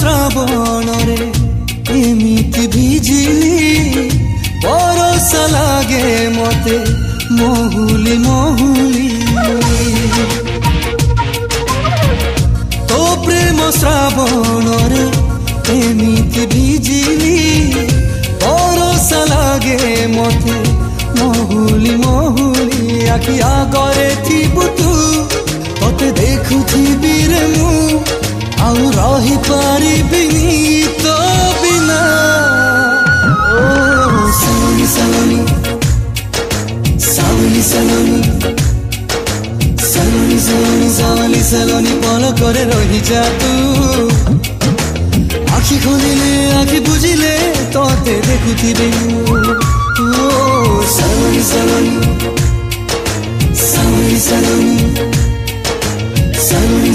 श्रावण रे एमिति भिजिली बरसा लागे मते महुली महुली तो प्रेम श्रावण रे एमिति भिजिली बरसा लागे मते महुली महुली आखि आगरे थिबु तू तते देखुथिबि रे मु आउ रही पारिबिनी तो बिना ओ सलोनी सलोनी सावली सलोनी सलोनी सलोनी सावली सलोनी पल करे रही जा तू आखि खोलिले आखि बुझिले तते देखुथिबि ओ सलोनी सलोनी सावली सलोनी सलोनी सलोनी